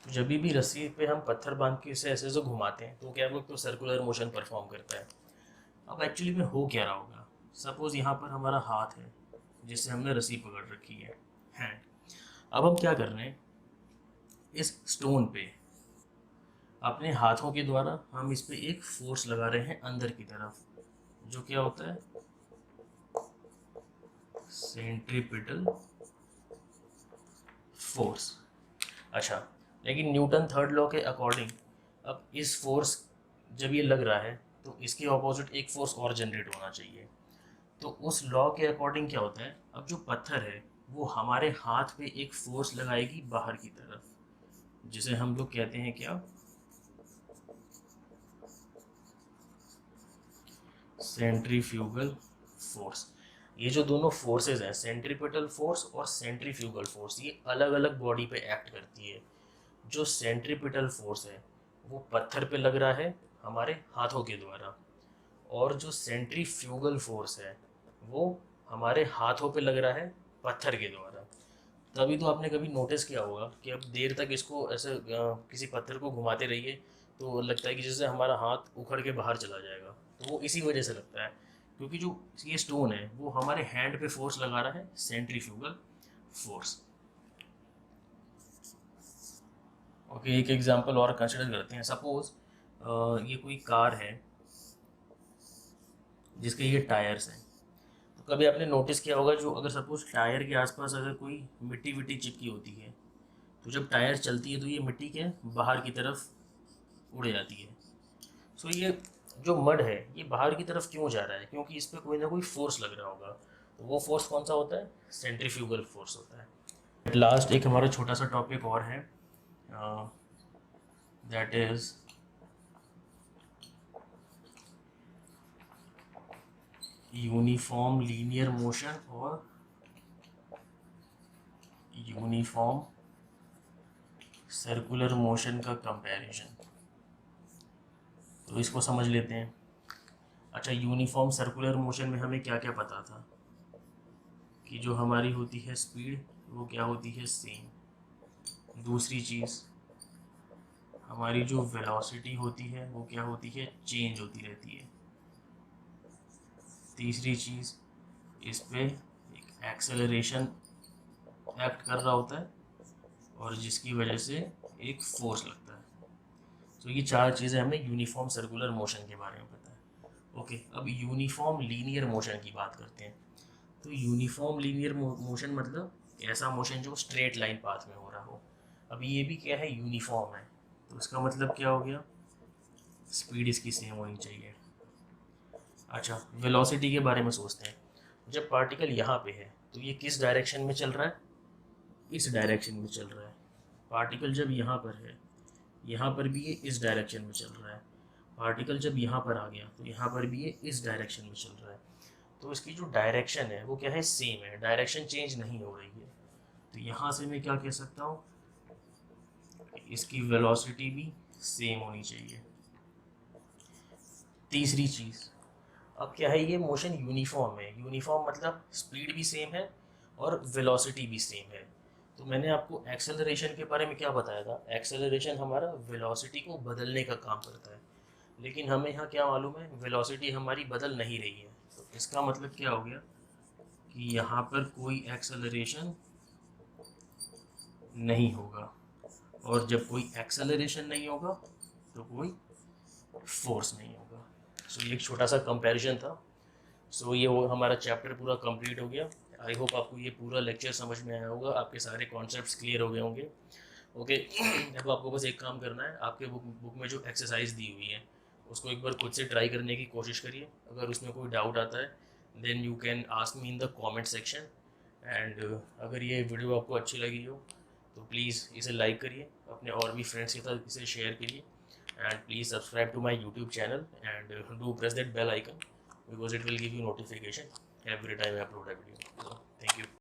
तो जब भी रस्सी पे हम पत्थर बांध के इसे ऐसे जो घुमाते हैं तो क्या वो तो सर्कुलर मोशन परफॉर्म करता है। अब एक्चुअली में हो क्या रहा होगा, सपोज यहाँ पर हमारा हाथ है जिससे हमने रस्सी पकड़ रखी है, हैंड। अब हम क्या कर रहे हैं, इस स्टोन पे अपने हाथों के द्वारा हम इस पे एक फोर्स लगा रहे हैं अंदर की तरफ, जो क्या होता है सेंट्रीपिटल फोर्स। अच्छा, लेकिन न्यूटन थर्ड लॉ के अकॉर्डिंग अब इस फोर्स जब ये लग रहा है तो इसके ऑपोजिट एक फोर्स और जनरेट होना चाहिए। तो उस लॉ के अकॉर्डिंग क्या होता है, अब जो पत्थर है वो हमारे हाथ पे एक फोर्स लगाएगी बाहर की तरफ, जिसे हम लोग कहते हैं क्या, सेंट्रीफ्यूगल फोर्स। ये जो दोनों फोर्सेस हैं, सेंट्रीपिटल फोर्स और सेंट्रीफ्यूगल फोर्स, ये अलग अलग बॉडी पे एक्ट करती है। जो सेंट्रीपिटल फोर्स है वो पत्थर पे लग रहा है हमारे हाथों के द्वारा, और जो सेंट्रीफ्यूगल फोर्स है वो हमारे हाथों पे लग रहा है पत्थर के द्वारा। तभी तो आपने कभी नोटिस किया होगा कि अब देर तक इसको ऐसे किसी पत्थर को घुमाते रहिए तो लगता है कि जैसे हमारा हाथ उखड़ के बाहर चला जाएगा। तो वो इसी वजह से लगता है, क्योंकि जो ये स्टोन है वो हमारे हैंड पे फोर्स लगा रहा है, सेंट्रीफ्यूगल फोर्स। ओके, एक एग्जांपल और कंसिडर करते हैं। सपोज ये कोई कार है जिसके ये टायर्स हैं। तो कभी आपने नोटिस किया होगा, जो अगर सपोज टायर के आसपास अगर कोई मिट्टी विट्टी चिपकी होती है तो जब टायर चलती है तो ये मिट्टी के बाहर की तरफ उड़ जाती है। सो ये जो मड है ये बाहर की तरफ क्यों जा रहा है, क्योंकि इस पर कोई ना कोई फोर्स लग रहा होगा। तो वो फोर्स कौन सा होता है? सेंट्रीफ्यूगल फोर्स होता है। लास्ट एक हमारा छोटा सा टॉपिक और है, that is uniform linear motion और यूनिफॉर्म सर्कुलर मोशन का कंपैरिजन। तो इसको समझ लेते हैं। अच्छा, यूनिफॉर्म सर्कुलर मोशन में हमें क्या क्या पता था कि जो हमारी होती है स्पीड वो क्या होती है? सेम। दूसरी चीज़, हमारी जो वेलोसिटी होती है वो क्या होती है? चेंज होती रहती है। तीसरी चीज़, इस पे एक एक्सेलरेशन एक्ट कर रहा होता है और जिसकी वजह से एक फोर्स लगता है। तो ये चार चीज़ें हमें यूनिफॉर्म सर्कुलर मोशन के बारे में पता है। ओके, अब यूनिफॉर्म लीनियर मोशन की बात करते हैं। तो यूनिफॉर्म लीनियर मोशन मतलब ऐसा मोशन जो स्ट्रेट लाइन पाथ में हो रहा हो। अब ये भी क्या है? यूनिफॉर्म है। तो इसका मतलब क्या हो गया? स्पीड इसकी सेम होनी चाहिए। अच्छा, वेलोसिटी के बारे में सोचते हैं। जब पार्टिकल यहाँ पे है तो ये किस डायरेक्शन में चल रहा है? इस डायरेक्शन में चल रहा है। पार्टिकल जब यहाँ पर है, यहाँ पर भी ये इस डायरेक्शन में चल रहा है। पार्टिकल जब यहाँ पर आ गया तो यहाँ पर भी ये इस डायरेक्शन में चल रहा है। तो इसकी जो डायरेक्शन है वो क्या है? सेम है, डायरेक्शन चेंज नहीं हो रही है। तो यहाँ से मैं क्या कह सकता हूँ? इसकी वेलोसिटी भी सेम होनी चाहिए। तीसरी चीज़, अब क्या है? ये मोशन यूनिफॉर्म है। यूनिफॉर्म मतलब स्पीड भी सेम है और वेलोसिटी भी सेम है। तो मैंने आपको एक्सेलरेशन के बारे में क्या बताया था? एक्सेलरेशन हमारा वेलोसिटी को बदलने का काम करता है, लेकिन हमें यहाँ क्या मालूम है? वेलोसिटी हमारी बदल नहीं रही है। तो इसका मतलब क्या हो गया कि यहाँ पर कोई एक्सेलरेशन नहीं होगा, और जब कोई एक्सेलरेशन नहीं होगा तो कोई फोर्स नहीं होगा। सो ये एक छोटा सा कंपैरिजन था। सो ये वो हमारा चैप्टर पूरा कंप्लीट हो गया। आई होप आपको ये पूरा लेक्चर समझ में आया होगा, आपके सारे कॉन्सेप्ट्स क्लियर हो गए होंगे। ओके, अब आपको बस एक काम करना है, आपके बुक में जो एक्सरसाइज दी हुई है उसको एक बार खुद से ट्राई करने की कोशिश करिए। अगर उसमें कोई डाउट आता है then you can ask me in the comment section. And अगर ये वीडियो आपको अच्छी लगी हो तो प्लीज़ इसे लाइक करिए, अपने और भी फ्रेंड्स के साथ इसे शेयर करिए। And please subscribe to my YouTube channel and do press that bell icon because it will give you notification every time I upload a video. So thank you.